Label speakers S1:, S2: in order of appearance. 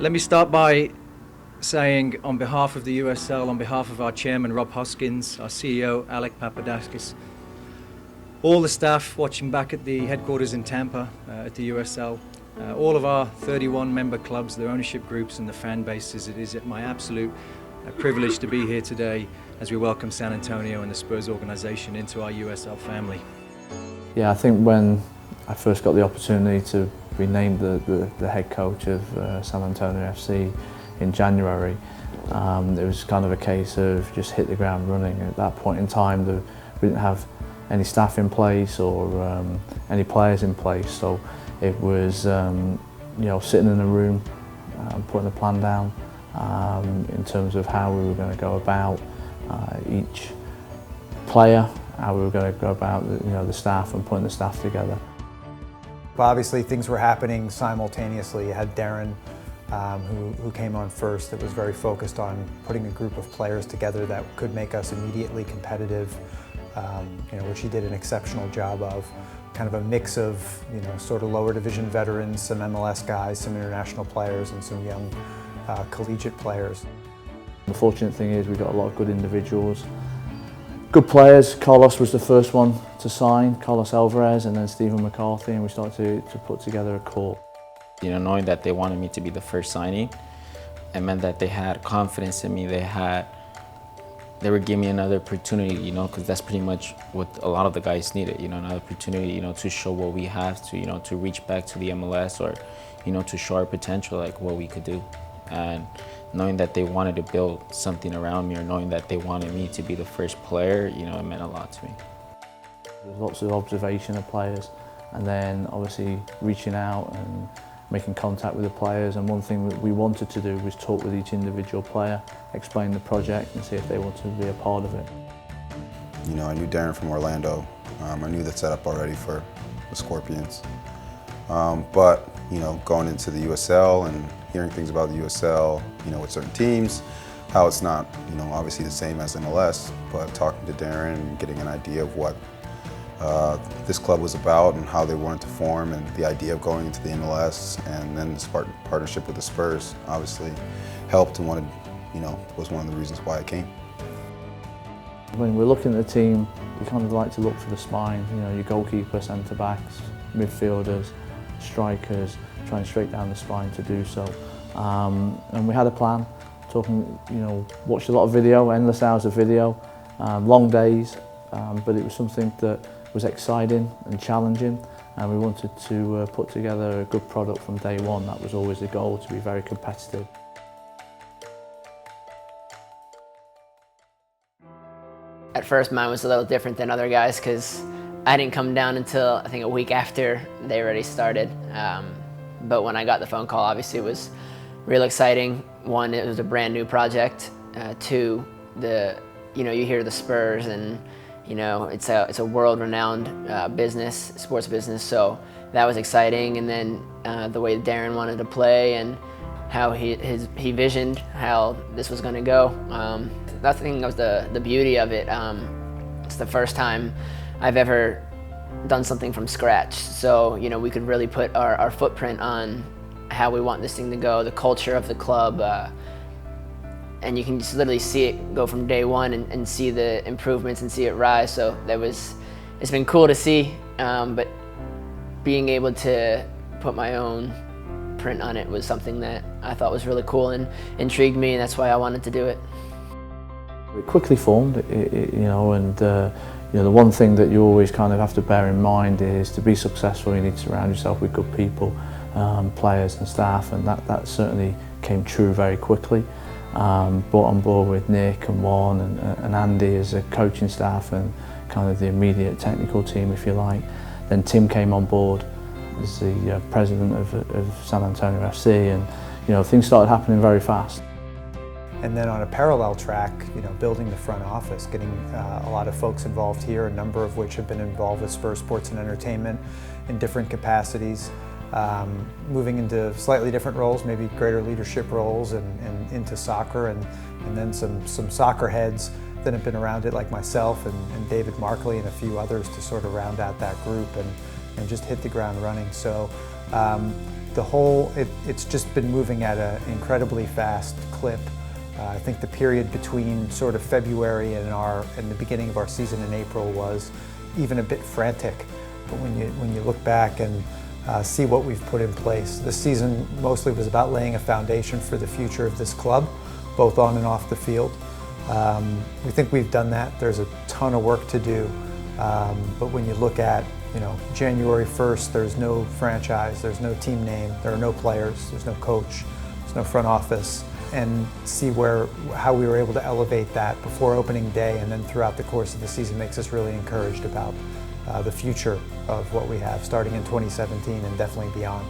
S1: Let me start by saying, on behalf of the USL, on behalf of our chairman Rob Hoskins, our CEO Alec Papadakis, all the staff watching back at the headquarters in Tampa at the USL, all of our 31 member clubs, their ownership groups and the fan bases, it is my absolute privilege to be here today as we welcome San Antonio and the Spurs organization into our USL family.
S2: Yeah, I think when I first got the opportunity to be named the head coach of San Antonio FC in January, it was kind of a case of just hit the ground running. At that point in time, we didn't have any staff in place or any players in place, so it was sitting in a room, putting a plan down in terms of how we were going to go about each player, how we were going to go about the staff and putting the staff together.
S3: Obviously things were happening simultaneously. You had Darren who came on first, that was very focused on putting a group of players together that could make us immediately competitive, which he did an exceptional job of. Kind of a mix of sort of lower division veterans, some MLS guys, some international players and some young collegiate players.
S2: The fortunate thing is we got a lot of good individuals, good players. Carlos was the first one to sign, Carlos Alvarez, and then Stephen McCarthy, and we started to put together a core.
S4: Knowing that they wanted me to be the first signing, it meant that they had confidence in me. They were giving me another opportunity, because that's pretty much what a lot of the guys needed, another opportunity, to show what we have, to reach back to the MLS or, to show our potential, like what we could do. And knowing that they wanted to build something around me, or knowing that they wanted me to be the first player, it meant a lot to me.
S2: There's lots of observation of players, and then obviously reaching out and making contact with the players, and one thing that we wanted to do was talk with each individual player, explain the project and see if they wanted to be a part of it.
S5: I knew Darren from Orlando. I knew the setup already for the Scorpions. But going into the USL and hearing things about the USL, with certain teams, how it's not, obviously the same as MLS, but talking to Darren and getting an idea of what this club was about and how they wanted to form, and the idea of going into the MLS, and then this partnership with the Spurs obviously helped and was one of the reasons why I came.
S2: When we're looking at the team, you kind of like to look for the spine, your goalkeeper, centre-backs, midfielders, strikers, trying straight down the spine to do so. And we had a plan, watched a lot of video, endless hours of video, long days, but it was something that was exciting and challenging, and we wanted to put together a good product from day one. That was always the goal, to be very competitive.
S6: At first mine was a little different than other guys because I didn't come down until I think a week after they already started. But when I got the phone call, obviously it was real exciting. One, it was a brand new project. Two, you hear the Spurs, and it's a world-renowned business, sports business. So that was exciting. And then the way Darren wanted to play and how he visioned how this was going to go. I think that was the beauty of it. It's the first time I've ever done something from scratch. So we could really put our footprint on how we want this thing to go, the culture of the club. And you can just literally see it go from day one and see the improvements and see it rise. So it's been cool to see, but being able to put my own print on it was something that I thought was really cool and intrigued me, and that's why I wanted to do it.
S2: It quickly formed, the one thing that you always kind of have to bear in mind is to be successful, you need to surround yourself with good people, players and staff, and that certainly came true very quickly. Brought on board with Nick and Juan and Andy as a coaching staff and kind of the immediate technical team, if you like. Then Tim came on board as the president of San Antonio FC, and things started happening very fast.
S3: And then on a parallel track, building the front office, getting a lot of folks involved here, a number of which have been involved with Spurs Sports and Entertainment in different capacities, moving into slightly different roles, maybe greater leadership roles, and into soccer, and then some soccer heads that have been around it, like myself and David Markley and a few others, to sort of round out that group and just hit the ground running. So it's just been moving at an incredibly fast clip. I think the period between sort of February and the beginning of our season in April was even a bit frantic. But when you look back and see what we've put in place, this season mostly was about laying a foundation for the future of this club, both on and off the field. We think we've done that. There's a ton of work to do, but when you look at January 1st, there's no franchise, there's no team name, there are no players, there's no coach, there's no front office, and see how we were able to elevate that before opening day and then throughout the course of the season makes us really encouraged about the future of what we have starting in 2017 and definitely beyond.